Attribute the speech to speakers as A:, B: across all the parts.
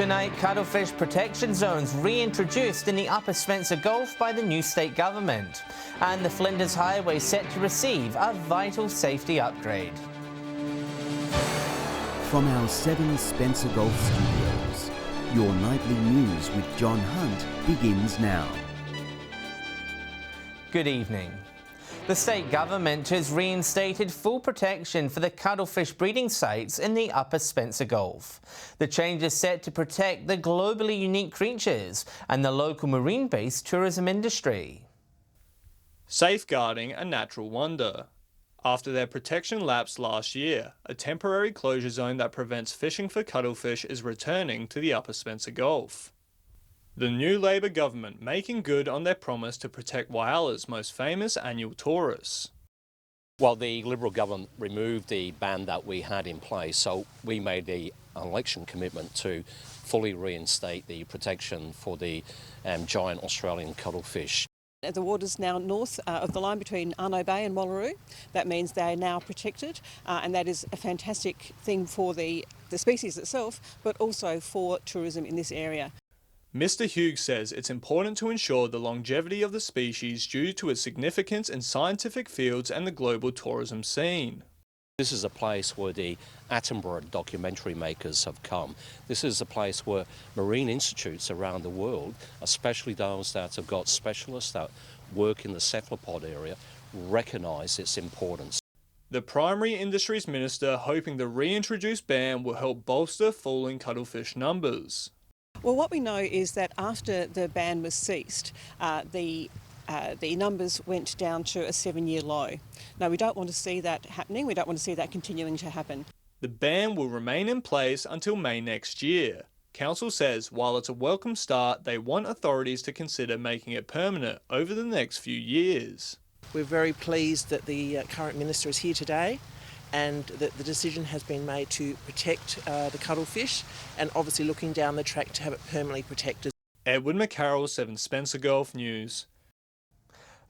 A: Tonight, cuttlefish protection zones reintroduced in the Upper Spencer Gulf by the new state government. And the Flinders Highway set to receive a vital safety upgrade.
B: From our 7 Spencer Gulf studios, your nightly news with John Hunt begins now.
A: Good evening. The state government has reinstated full protection for the cuttlefish breeding sites in the Upper Spencer Gulf. The change is set to protect the globally unique creatures and the local marine-based tourism industry.
C: Safeguarding a natural wonder. After their protection lapsed last year, a temporary closure zone that prevents fishing for cuttlefish is returning to the Upper Spencer Gulf. The new Labor government making good on their promise to protect Wyalla's most famous annual tourists.
D: Well, the Liberal government removed the ban that we had in place, so we made an election commitment to fully reinstate the protection for the giant Australian cuttlefish.
E: The waters now north of the line between Arno Bay and Wallaroo. That means they are now protected, and that is a fantastic thing for the species itself, but also for tourism in this area.
C: Mr. Hughes says it's important to ensure the longevity of the species due to its significance in scientific fields and the global tourism scene.
D: This is a place where the Attenborough documentary makers have come. This is a place where marine institutes around the world, especially those that have got specialists that work in the cephalopod area, recognise its importance.
C: The Primary Industries Minister hoping the reintroduced ban will help bolster falling cuttlefish numbers.
E: Well, what we know is that after the ban was ceased, the numbers went down to a 7-year low. Now, we don't want to see that happening. We don't want to see that continuing to happen.
C: The ban will remain in place until May next year. Council says while it's a welcome start, they want authorities to consider making it permanent over the next few years.
F: We're very pleased that the current minister is here today, and that the decision has been made to protect the cuttlefish, and obviously looking down the track to have it permanently protected.
C: Edward McCarroll, 7 Spencer Gulf News.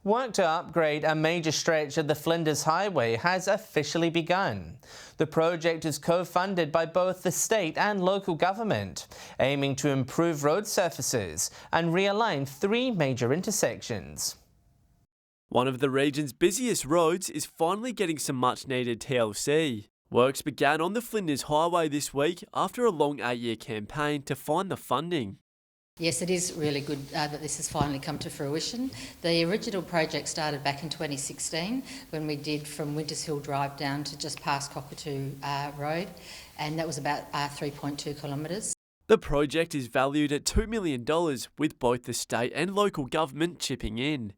A: Work to upgrade a major stretch of the Flinders Highway has officially begun. The project is co-funded by both the state and local government, aiming to improve road surfaces and realign 3 major intersections.
G: One of the region's busiest roads is finally getting some much-needed TLC. Works began on the Flinders Highway this week after a long 8-year campaign to find the funding.
H: Yes, it is really good that this has finally come to fruition. The original project started back in 2016 when we did from Winters Hill Drive down to just past Cockatoo Road, and that was about 3.2 kilometres.
G: The project is valued at $2 million, with both the state and local government chipping in.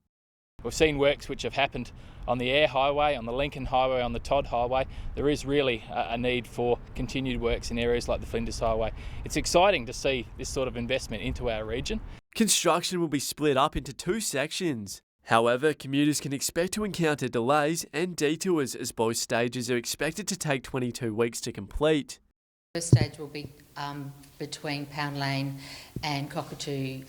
I: We've seen works which have happened on the Air Highway, on the Lincoln Highway, on the Todd Highway. There is really a need for continued works in areas like the Flinders Highway. It's exciting to see this sort of investment into our region.
G: Construction will be split up into 2 sections. However, commuters can expect to encounter delays and detours as both stages are expected to take 22 weeks to complete.
H: The first stage will be between Pound Lane and Cockatoo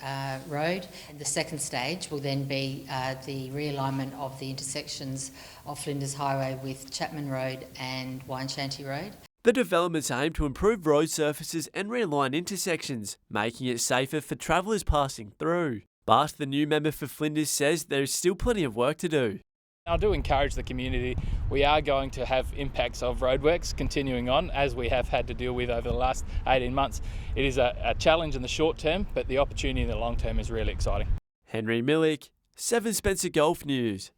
H: Road. And the second stage will then be the realignment of the intersections of Flinders Highway with Chapman Road and Wine Shanty Road.
G: The developments aim to improve road surfaces and realign intersections, making it safer for travellers passing through. But the new member for Flinders says there is still plenty of work to do.
I: I do encourage the community. We are going to have impacts of roadworks continuing on, as we have had to deal with over the last 18 months. It is a challenge in the short term, but the opportunity in the long term is really exciting.
G: Henry Millick, 7 Spencer Gulf News.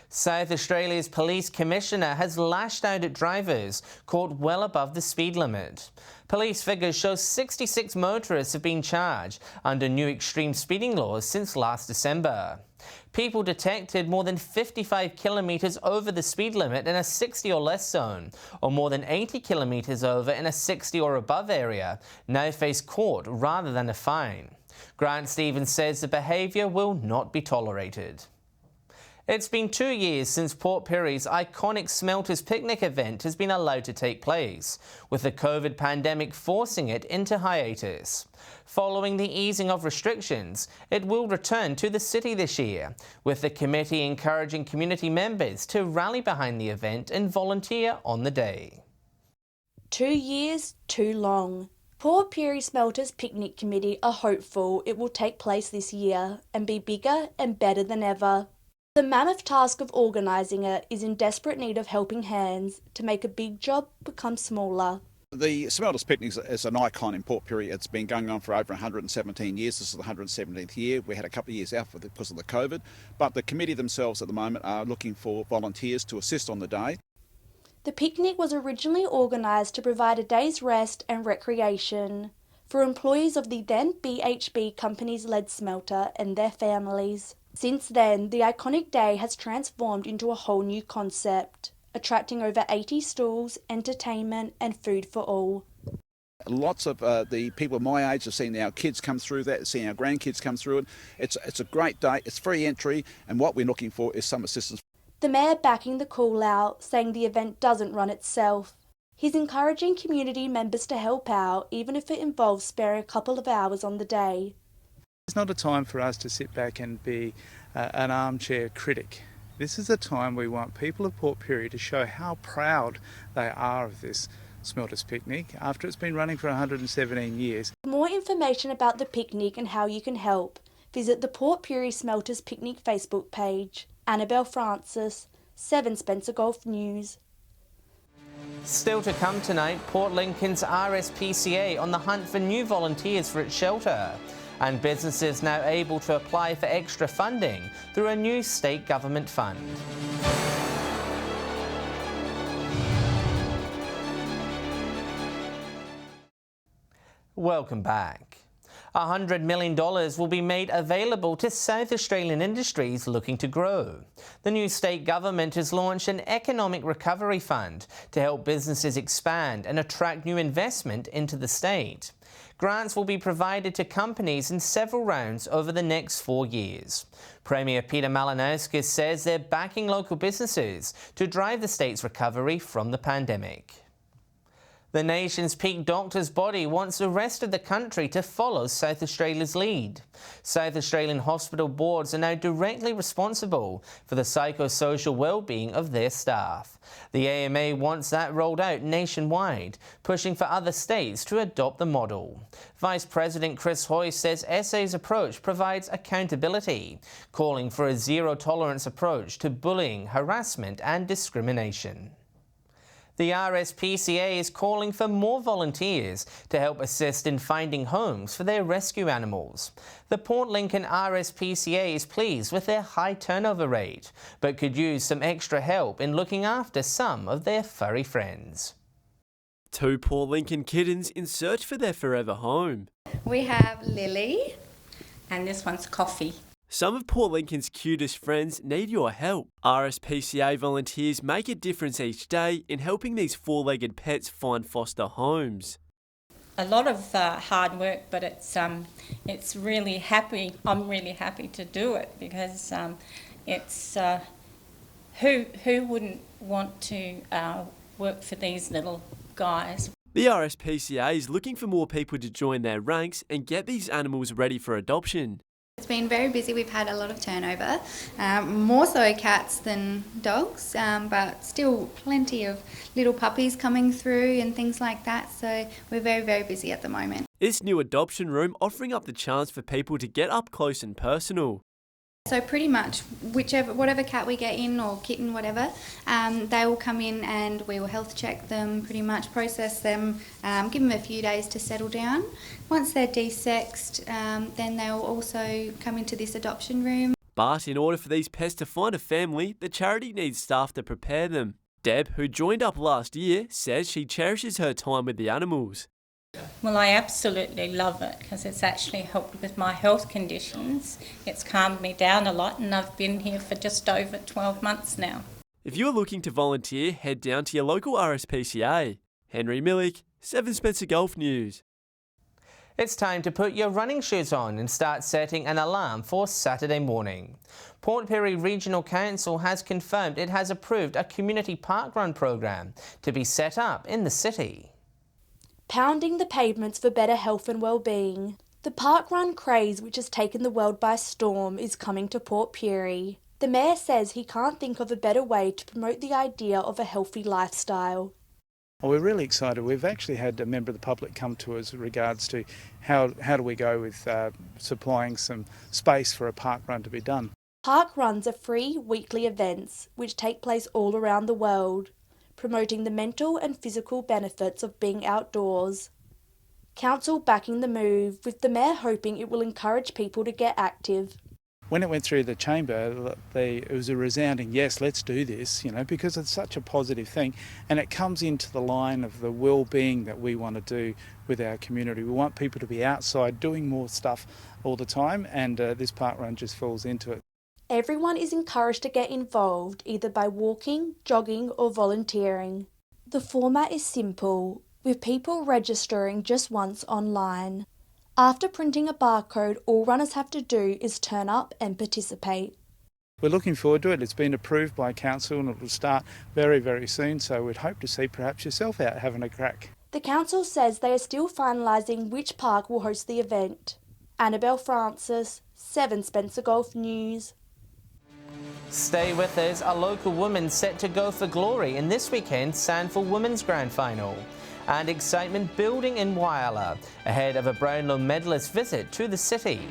A: South Australia's police commissioner has lashed out at drivers caught well above the speed limit. Police figures show 66 motorists have been charged under new extreme speeding laws since last December. People detected more than 55 kilometres over the speed limit in a 60 or less zone, or more than 80 kilometres over in a 60 or above area, now face court rather than a fine. Grant Stevens says the behaviour will not be tolerated. It's been 2 years since Port Pirie's iconic Smelters picnic event has been allowed to take place, with the COVID pandemic forcing it into hiatus. Following the easing of restrictions, it will return to the city this year, with the committee encouraging community members to rally behind the event and volunteer on the day.
J: 2 years too long. Port Pirie Smelters Picnic Committee are hopeful it will take place this year and be bigger and better than ever. The mammoth task of organising it is in desperate need of helping hands to make a big job become smaller.
K: The Smelters Picnic is an icon in Port Pirie. It's been going on for over 117 years. This is the 117th year. We had a couple of years out because of the COVID, but the committee themselves at the moment are looking for volunteers to assist on the day.
J: The picnic was originally organised to provide a day's rest and recreation for employees of the then BHP company's lead smelter and their families. Since then, the iconic day has transformed into a whole new concept, attracting over 80 stalls, entertainment and food for all.
K: Lots of the people my age have seen our kids come through that, seen our grandkids come through it. It's a great day, it's free entry, and what we're looking for is some assistance.
J: The Mayor backing the call out, saying the event doesn't run itself. He's encouraging community members to help out, even if it involves sparing a couple of hours on the day.
L: It's not a time for us to sit back and be an armchair critic. This is a time we want people of Port Pirie to show how proud they are of this Smelters Picnic after it's been running for 117 years.
J: For more information about the picnic and how you can help, visit the Port Pirie Smelters Picnic Facebook page. Annabelle Francis, 7 Spencer Golf News.
A: Still to come tonight, Port Lincoln's SPCA on the hunt for new volunteers for its shelter, and businesses now able to apply for extra funding through a new state government fund. Welcome back. $100 million will be made available to South Australian industries looking to grow. The new state government has launched an economic recovery fund to help businesses expand and attract new investment into the state. Grants will be provided to companies in several rounds over the next 4 years. Premier Peter Malinauskas says they're backing local businesses to drive the state's recovery from the pandemic. The nation's peak doctors' body wants the rest of the country to follow South Australia's lead. South Australian hospital boards are now directly responsible for the psychosocial well-being of their staff. The AMA wants that rolled out nationwide, pushing for other states to adopt the model. Vice President Chris Hoy says SA's approach provides accountability, calling for a zero-tolerance approach to bullying, harassment and discrimination. The SPCA is calling for more volunteers to help assist in finding homes for their rescue animals. The Port Lincoln SPCA is pleased with their high turnover rate, but could use some extra help in looking after some of their furry friends.
G: 2 Port Lincoln kittens in search for their forever home.
M: We have Lily, and this one's Coffee.
G: Some of Port Lincoln's cutest friends need your help. SPCA volunteers make a difference each day in helping these 4-legged pets find foster homes.
M: A lot of hard work, but it's really happy. I'm really happy to do it because it's who wouldn't want to work for these little guys.
G: The SPCA is looking for more people to join their ranks and get these animals ready for adoption.
N: It's been very busy. We've had a lot of turnover, more so cats than dogs, but still plenty of little puppies coming through and things like that. So we're very, very busy at the moment.
G: This new adoption room offering up the chance for people to get up close and personal.
N: So pretty much whatever cat we get in or kitten, whatever, they will come in and we will health check them, pretty much process them, give them a few days to settle down. Once they're desexed, then they'll also come into this adoption room.
G: But in order for these pets to find a family, the charity needs staff to prepare them. Deb, who joined up last year, says she cherishes her time with the animals.
M: Well, I absolutely love it because it's actually helped with my health conditions. It's calmed me down a lot and I've been here for just over 12 months now.
G: If you're looking to volunteer, head down to your local SPCA. Henry Millick, 7 Spencer Golf News.
A: It's time to put your running shoes on and start setting an alarm for Saturday morning. Port Pirie Regional Council has confirmed it has approved a community parkrun program to be set up in the city.
J: Pounding the pavements for better health and well-being. The parkrun craze, which has taken the world by storm, is coming to Port Pirie. The Mayor says he can't think of a better way to promote the idea of a healthy lifestyle.
L: Well, we're really excited. We've actually had a member of the public come to us in regards to how do we go with supplying some space for a park run to be done.
J: Park runs are free weekly events which take place all around the world, promoting the mental and physical benefits of being outdoors. Council backing the move, with the Mayor hoping it will encourage people to get active.
L: When it went through the chamber, it was a resounding yes, let's do this, because it's such a positive thing, and it comes into the line of the well-being that we want to do with our community. We want people to be outside doing more stuff all the time, and this park run just falls into it.
J: Everyone is encouraged to get involved either by walking, jogging or volunteering. The format is simple, with people registering just once online. After printing a barcode, all runners have to do is turn up and participate.
L: We're looking forward to it. It's been approved by council and it will start very, very soon, so we'd hope to see perhaps yourself out having a crack.
J: The council says they are still finalising which park will host the event. Annabelle Francis, 7 Spencer Golf News.
A: Stay with us. A local woman set to go for glory in this weekend's Sandford Women's Grand Final. And excitement building in Whyalla ahead of a Brownlow medalist visit to the city.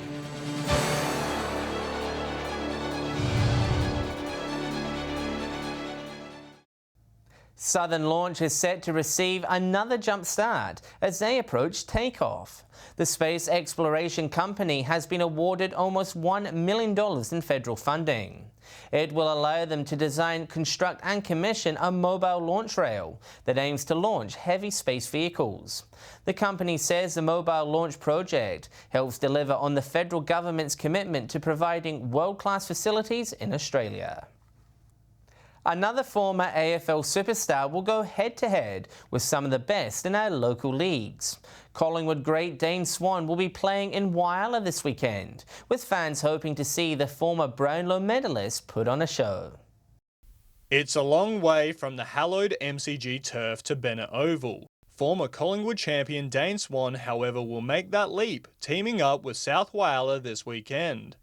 A: Southern Launch is set to receive another jump start as they approach takeoff. The space exploration company has been awarded almost $1 million in federal funding. It will allow them to design, construct and commission a mobile launch rail that aims to launch heavy space vehicles. The company says the mobile launch project helps deliver on the federal government's commitment to providing world-class facilities in Australia. Another former AFL superstar will go head-to-head with some of the best in our local leagues. Collingwood great Dane Swan will be playing in Whyalla this weekend, with fans hoping to see the former Brownlow medalist put on a show.
C: It's a long way from the hallowed MCG turf to Bennett Oval. Former Collingwood champion Dane Swan, however, will make that leap, teaming up with South Whyalla this weekend.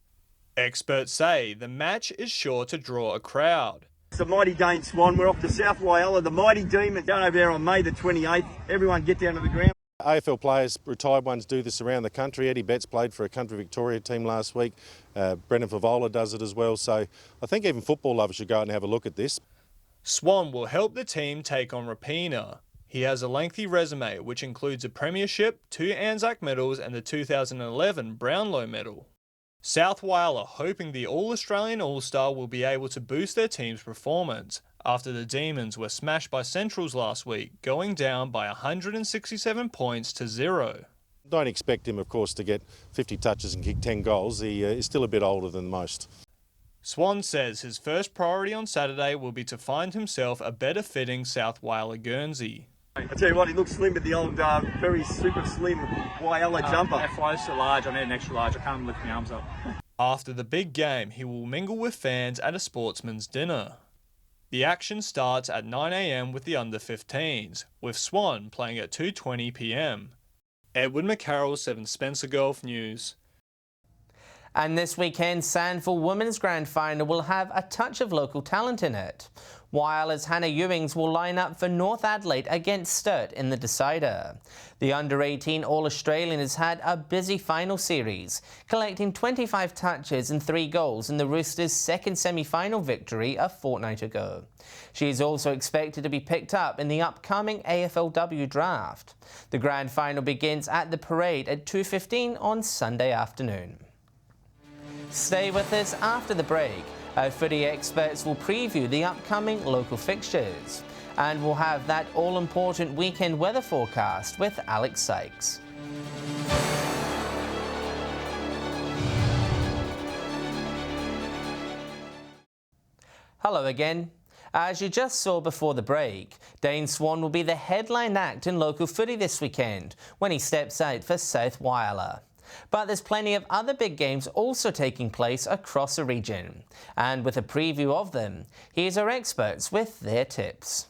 C: Experts say the match is sure to draw a crowd.
O: It's the mighty Dane Swan. We're off to South Whyalla. The mighty Demons going over there on May the 28th. Everyone get down to the ground.
P: AFL players, retired ones, do this around the country. Eddie Betts played for a Country Victoria team last week. Brendan Favola does it as well. So I think even football lovers should go out and have a look at this.
C: Swan will help the team take on Rapina. He has a lengthy resume which includes a premiership, 2 Anzac medals and the 2011 Brownlow medal. South Whyalla hoping the All-Australian All-Star will be able to boost their team's performance after the Demons were smashed by Centrals last week, going down by 167 points to 0.
P: Don't expect him, of course, to get 50 touches and kick 10 goals. He is still a bit older than most.
C: Swan says his first priority on Saturday will be to find himself a better fitting South Whyalla Guernsey.
O: I tell you what, he looks slim with the old, very super slim Whyalla jumper.
Q: That fly's so large, I need an extra large. I can't lift my arms up.
C: After the big game, he will mingle with fans at a sportsman's dinner. The action starts at 9 a.m. with the under-15s, with Swan playing at 2:20 p.m. Edward McCarroll, 7 Spencer Golf News.
A: And this weekend's Sandford Women's Grand Final will have a touch of local talent in it. Whyalla's Hannah Ewings will line up for North Adelaide against Sturt in the decider. The under-18 All-Australian has had a busy final series, collecting 25 touches and 3 goals in the Roosters' second semi-final victory a fortnight ago. She is also expected to be picked up in the upcoming AFLW draft. The grand final begins at the Parade at 2:15 on Sunday afternoon. Stay with us after the break. Our footy experts will preview the upcoming local fixtures. And we'll have that all-important weekend weather forecast with Alex Sykes. Hello again. As you just saw before the break, Dane Swan will be the headline act in local footy this weekend when he steps out for South Whyalla. But there's plenty of other big games also taking place across the region. And with a preview of them, here's our experts with their tips.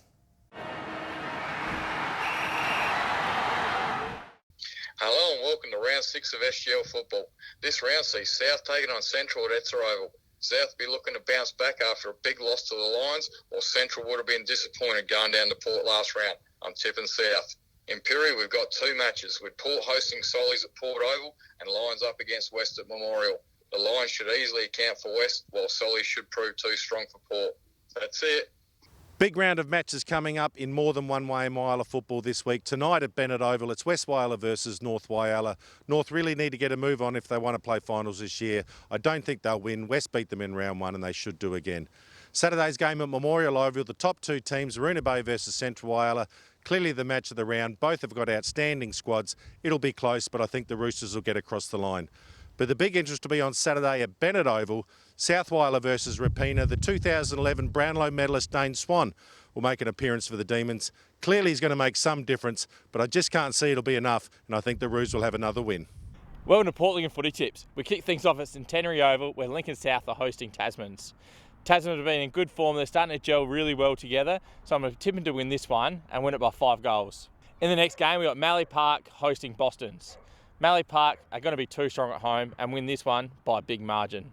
R: Hello and welcome to round 6 of SGL football. This round sees South taking on Central at Etzer Oval. South will be looking to bounce back after a big loss to the Lions, while Central would have been disappointed going down to Port last round. I'm tipping South. In Pirie, we've got 2 matches, with Port hosting Solies at Port Oval and Lions up against West at Memorial. The Lions should easily account for West, while Solies should prove too strong for Port. That's it.
P: Big round of matches coming up in more than one way mile of football this week. Tonight at Bennett Oval, it's West Whyalla versus North Whyalla. North really need to get a move on if they want to play finals this year. I don't think they'll win. West beat them in round 1 and they should do again. Saturday's game at Memorial Oval, the top 2 teams, Aruna Bay versus Central Whyalla. Clearly the match of the round. Both have got outstanding squads. It'll be close, but I think the Roosters will get across the line. But the big interest to be on Saturday at Bennett Oval, South Whyalla versus Rapina. The 2011 Brownlow medalist Dane Swan will make an appearance for the Demons. Clearly he's going to make some difference, but I just can't see it'll be enough, and I think the Roos will have another win.
I: Welcome to Port Lincoln Footy Tips. We kick things off at Centenary Oval, where Lincoln South are hosting Tasmans. Tasman have been in good form. They're starting to gel really well together, so I'm going to tip them to win this one and win it by 5 goals. In the next game, we've got Mallee Park hosting Bostons. Mallee Park are going to be too strong at home and win this one by a big margin.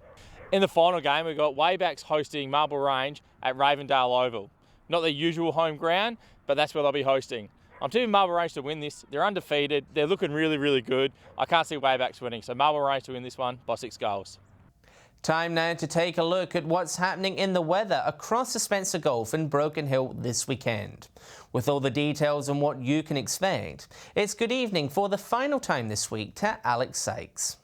I: In the final game, we've got Waybacks hosting Marble Range at Ravendale Oval. Not their usual home ground, but that's where they'll be hosting. I'm tipping Marble Range to win this. They're undefeated. They're looking really, really good. I can't see Waybacks winning, so Marble Range to win this one by 6 goals.
A: Time now to take a look at what's happening in the weather across the Spencer Gulf and Broken Hill this weekend. With all the details on what you can expect, it's good evening for the final time this week to Alex Sykes.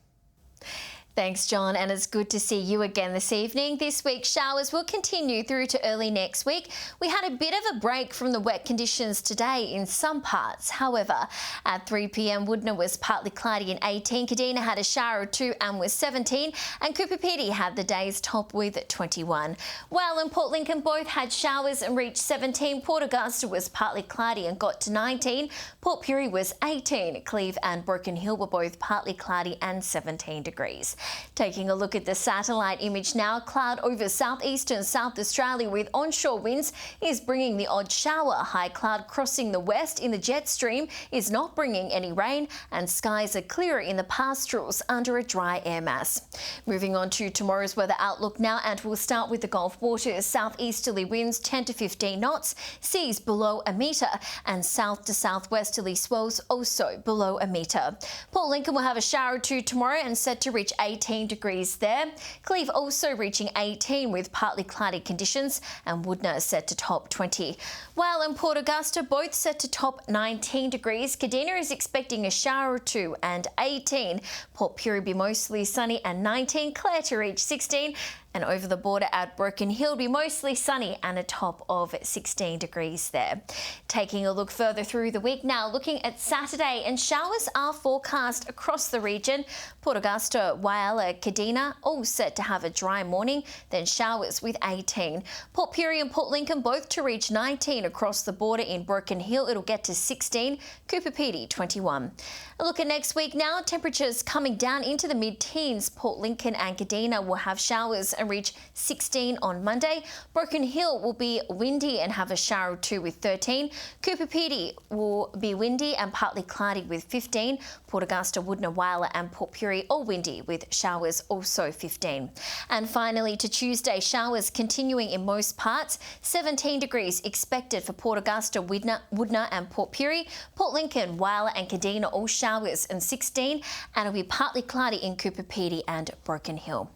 S: Thanks, John, and it's good to see you again this evening. This week, showers will continue through to early next week. We had a bit of a break from the wet conditions today in some parts. However, at 3 p.m, Woodna was partly cloudy and 18. Kadina had a shower or 2 and was 17. And Cooper Pedy had the day's top with 21. Well, and Port Lincoln both had showers and reached 17. Port Augusta was partly cloudy and got to 19. Port Pirie was 18. Cleve and Broken Hill were both partly cloudy and 17 degrees. Taking a look at the satellite image now, cloud over southeastern South Australia with onshore winds is bringing the odd shower. High cloud crossing the west in the jet stream is not bringing any rain, and skies are clearer in the pastorals under a dry air mass. Moving on to tomorrow's weather outlook now, and we'll start with the Gulf waters. Southeasterly winds 10 to 15 knots, seas below a metre, and south to southwesterly swells also below a metre. Port Lincoln will have a shower or 2 tomorrow and set to reach 18 degrees there. Cleve also reaching 18 with partly cloudy conditions, and Woodna set to top 20. While in Port Augusta, both set to top 19 degrees. Kadina is expecting a shower or 2 and 18. Port Pirie be mostly sunny and 19. Clare to reach 16. And over the border at Broken Hill, be mostly sunny and a top of 16 degrees there. Taking a look further through the week now, looking at Saturday, and showers are forecast across the region. Port Augusta, Whyalla, Kadina all set to have a dry morning, then showers with 18. Port Pirie and Port Lincoln both to reach 19 across the border. In Broken Hill, it'll get to 16. Cooper Pedy 21. A look at next week now, temperatures coming down into the mid-teens. Port Lincoln and Kadina will have showers and reach 16 on Monday. Broken Hill will be windy and have a shower or 2 with 13. Cooper Pedy will be windy and partly cloudy with 15. Port Augusta, Woodna, Whyalla and Port Pirie all windy with showers also 15. And finally to Tuesday, showers continuing in most parts. 17 degrees expected for Port Augusta, Woodna and Port Pirie. Port Lincoln, Whyalla and Kadina all showers and 16, and it'll be partly cloudy in Cooper Pedy and Broken Hill.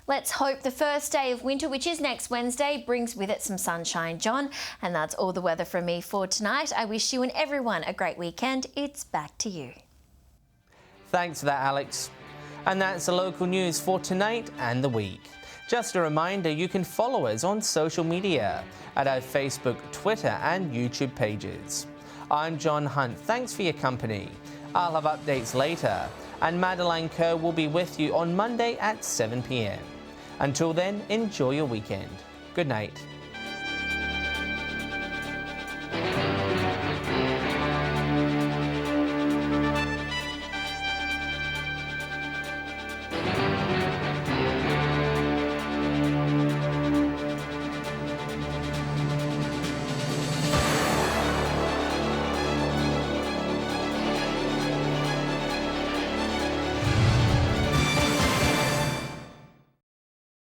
S: Let's hope the first day of winter, which is next Wednesday, brings with it some sunshine, John. And that's all the weather from me for tonight. I wish you and everyone a great weekend. It's back to you.
A: Thanks for that, Alex. And that's the local news for tonight and the week. Just a reminder, you can follow us on social media at our Facebook, Twitter and YouTube pages. I'm John Hunt. Thanks for your company. I'll have updates later, and Madeline Kerr will be with you on Monday at 7 p.m. Until then, enjoy your weekend. Good night.